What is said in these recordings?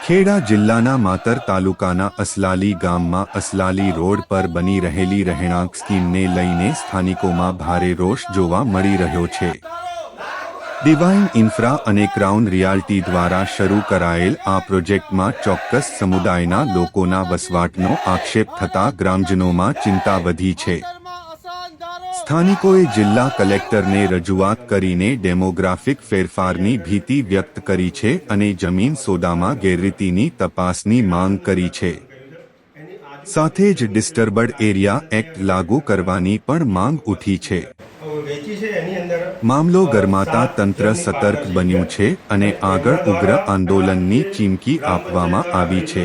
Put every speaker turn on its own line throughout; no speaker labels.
ખેડા જિલ્લાના માતર તાલુકાના અસલાલી ગામમાં અસલાલી રોડ પર બની રહેલી રહેણાંક સ્કીમને લઈને સ્થાનિકોમાં ભારે રોષ જોવા મળી રહ્યો છે। ડિવાઇન ઇન્ફ્રા અને ક્રાઉન રિયાલ્ટી દ્વારા શરૂ કરાયેલ આ પ્રોજેક્ટમાં ચોક્કસ સમુદાયના લોકોના વસવાટનો આક્ષેપ થતા ગ્રામજનોમાં ચિંતા વધી છે। સ્થાનિકોએ જિલ્લા કલેક્ટરને રજૂઆત કરીને ડેમોગ્રાફિક ફેરફારની ભીતિ વ્યક્ત કરી છે અને જમીન સોદામાં ગેરરીતિની તપાસની માંગ કરી છે। સાથે જ ડિસ્ટર્બડ એરિયા એક્ટ લાગુ કરવાની પણ માંગ ઉઠી છે। મામલો ગરમાતા તંત્ર સતર્ક બન્યું છે અને આગળ ઉગ્ર આંદોલનની ચીમકી આપવામાં આવી છે।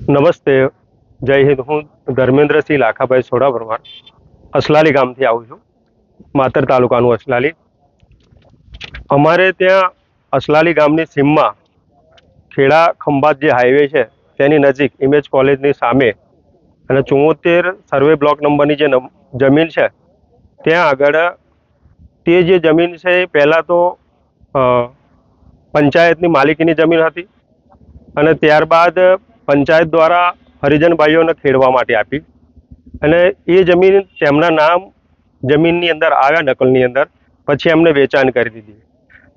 નમસ્તે, જય હિન્દ। હું ધર્મેન્દ્રસિંહ લાખાભાઈ સોડા પરમાર અસલાલી ગામથી આવું છું, માતર તાલુકાનું અસલાલી। અમારે ત્યાં અસલાલી ગામની સીમમાં ખેડા ખંભાત જે હાઈવે છે તેની નજીક ઇમેજ કોલેજની સામે અને 74 સર્વે બ્લોક નંબરની જે જમીન છે ત્યાં આગળ તે જે જમીન છે એ પહેલાં તો પંચાયતની માલિકીની જમીન હતી અને ત્યારબાદ પંચાયત દ્વારા હરિજન ભાઈઓને ખેડવા માટે આપી અને એ જમીન તેમના નામ જમીનની અંદર આવ્યા નકલની અંદર, પછી એમને વેચાણ કરી દીધી।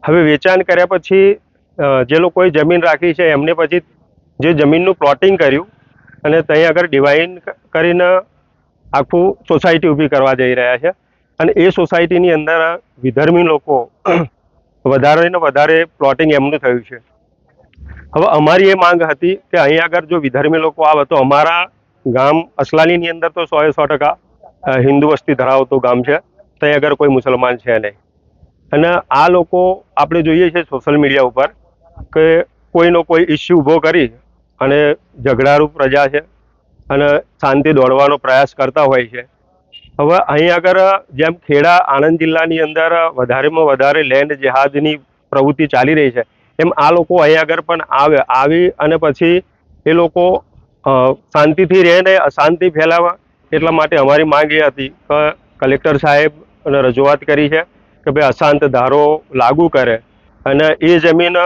હવે વેચાણ કર્યા પછી જે લોકોએ જમીન રાખી છે એમને પછી જે જમીનનું પ્લોટિંગ કર્યું અને ત્યાં આગળ ડિવાઇન કરીને આખું સોસાયટી ઊભી કરવા જઈ રહ્યા છે અને એ સોસાયટીની અંદર વિધર્મી લોકો વધારે ને વધારે પ્લોટિંગ એમનું થયું છે। હવે અમારી એ માંગ હતી કે અહીંયા આગળ જો વિધર્મી લોકો આવે તો અમારા ગામ અસલાલીની અંદર તો 100% હિન્દુ વસ્તી ધરાવતું ગામ છે, ત્યાં આગળ કોઈ મુસલમાન છે નહીં અને આ લોકો આપણે જોઈએ છે સોશિયલ મીડિયા ઉપર કે કોઈનો કોઈ ઇસ્યુ ઊભો કરી અને ઝઘડારૂપ પ્રજા છે અને શાંતિ દોડવાનો પ્રયાસ કરતા હોય છે। હવે અહીં આગળ જેમ ખેડા આણંદ જિલ્લાની અંદર વધારેમાં વધારે લેન્ડ જેહાદની પ્રવૃત્તિ ચાલી રહી છે એમ આ લોકો અહીં આગળ પણ આવી અને પછી એ લોકો શાંતિથી રહે ને અશાંતિ ફેલાવા, એટલા માટે અમારી માંગ એ હતી કે કલેક્ટર સાહેબને રજૂઆત કરી છે કે ભાઈ અશાંત ધારો લાગુ કરે અને એ જમીન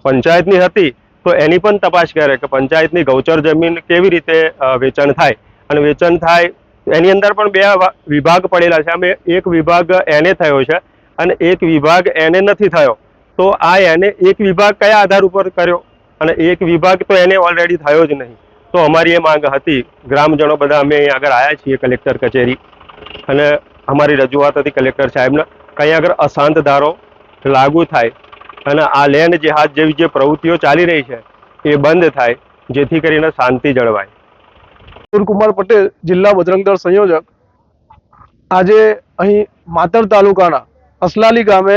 પંચાયતની હતી તો એની પણ તપાસ કરે કે પંચાયતની ગૌચર જમીન કેવી રીતે વેચાણ થાય અને વેચાણ થાય એની અંદર પણ 2 વિભાગ પડેલા છે। અમે એક વિભાગ એને થયો છે અને એક વિભાગ એને નથી થયો, તો આ એને એક વિભાગ કયા આધાર ઉપર કર્યો અને એક વિભાગ તો એને ઓલરેડી થયો જ નહીં। તો અમારી એ માંગ હતી, ગ્રામજનો બધા અમે અહીં આગળ આવ્યા છીએ કલેક્ટર કચેરી અને અમારી રજૂઆત હતી કલેક્ટર સાહેબને કે અહીં આગળ અશાંત ધારો લાગુ થાય અને આ લેન્ડ જેહાદ જેવી જે પ્રવૃત્તિઓ ચાલી રહી છે એ બંધ થાય જેથી કરીને શાંતિ જળવાય।
કુમાર પટેલ, જિલ્લા બજરંગ દળ સંયોજક। આજે અહીં માતર તાલુકાના અસલાલી ગામે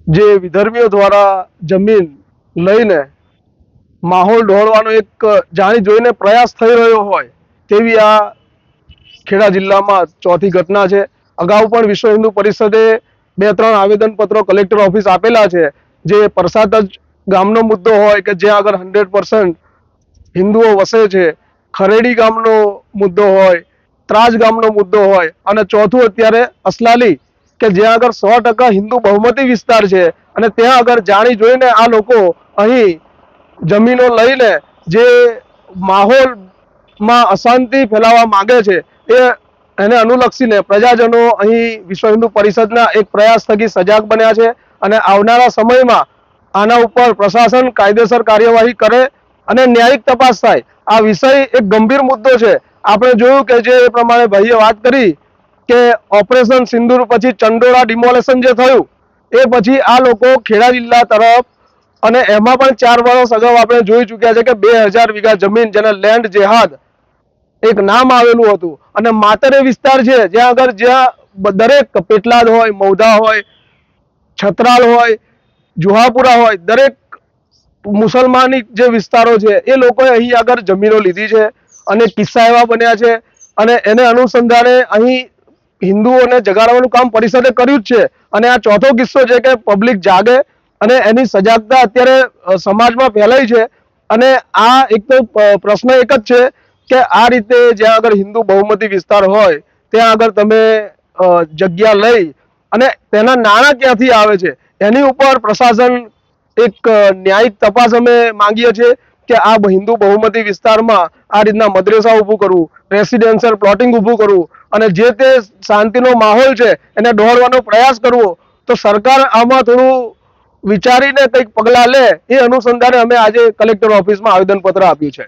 જે વિધર્મીઓ દ્વારા જમીન લઈને માહોલ ઢોળવાનો એક જાણી જોઈને પ્રયાસ થઈ રહ્યો હોય તેવી આ ખેડા જિલ્લામાં ચોથી ઘટના છે। અગાઉ પણ વિશ્વ હિન્દુ પરિષદે 2-3 આવેદનપત્રો કલેક્ટર ઓફિસ આપેલા છે, જે પરસાદ ગામનો મુદ્દો હોય કે જ્યાં આગળ 100% હિન્દુઓ વસે છે, ખરેડી ગામનો મુદ્દો હોય, ત્રાજ ગામનો મુદ્દો હોય અને ચોથું અત્યારે અસલાલી કે જ્યાં આગળ 100% હિન્દુ બહુમતી વિસ્તાર છે અને ત્યાં આગળ જાણી જોઈને આ લોકો અહીં જમીનો લઈને જે માહોલમાં અશાંતિ ફેલાવવા માંગે છે એને અનુલક્ષીને પ્રજાજનો અહીં વિશ્વ હિન્દુ પરિષદના એક પ્રયાસ થકી સજાગ બન્યા છે અને આવનારા સમયમાં આના ઉપર પ્રશાસન કાયદેસર કાર્યવાહી કરે અને ન્યાયિક તપાસ થાય। આ વિષય એક ગંભીર મુદ્દો છે। આપણે જોયું કે જે પ્રમાણે ભાઈએ વાત કરી કે ઓપરેશન સિંદૂર પછી ચંડોળા ડિમોલેશન જે થયું એ પછી આ લોકો ખેડા જિલ્લા તરફ અને એમાં પણ 4 વર્ષ અગાઉ આપણે જોઈ ચૂક્યા છે કે 2000 વીઘા જમીન જેને લેન્ડ જેહાદ એક નામ આવેલું હતું અને માતર એ વિસ્તાર છે જ્યાં દરેક પેટલાદ હોય, મૌધા હોય, છત્રાલ હોય, જુહાપુરા હોય, દરેક મુસલમાની જે વિસ્તારો છે એ લોકોએ અહીં આગળ જમીનો લીધી છે અને કિસ્સા એવા બન્યા છે અને એને અનુસંધાને અહીં હિન્દુઓને જગાડવાનું કામ પરિષદે કર્યું જ છે અને આ ચોથો કિસ્સો છે કે પબ્લિક જાગે અને એની સજાગતા અત્યારે સમાજમાં ફેલાઈ છે અને આ એક તો પ્રશ્ન એક જ છે કે આ રીતે જ્યાં આગળ હિન્દુ બહુમતી વિસ્તાર હોય ત્યાં આગળ તમે જગ્યા લઈ અને તેના નાણાં ક્યાંથી આવે છે એની ઉપર પ્રશાસન એક ન્યાયિક તપાસ અમે માંગીએ છીએ કે આ હિન્દુ બહુમતી વિસ્તારમાં આ રીતના મદ્રેસા ઊભું કરવું, રેસિડેન્શિયલ પ્લોટિંગ ઊભું કરવું અને જે તે શાંતિનો માહોલ છે એને દોહડવાનો પ્રયાસ કરવો, તો સરકાર આમાં થોડું વિચારીને કંઈક પગલાં લે એ અનુસંધાને અમે આજે કલેક્ટર ઓફિસમાં આવેદનપત્ર આપ્યું છે.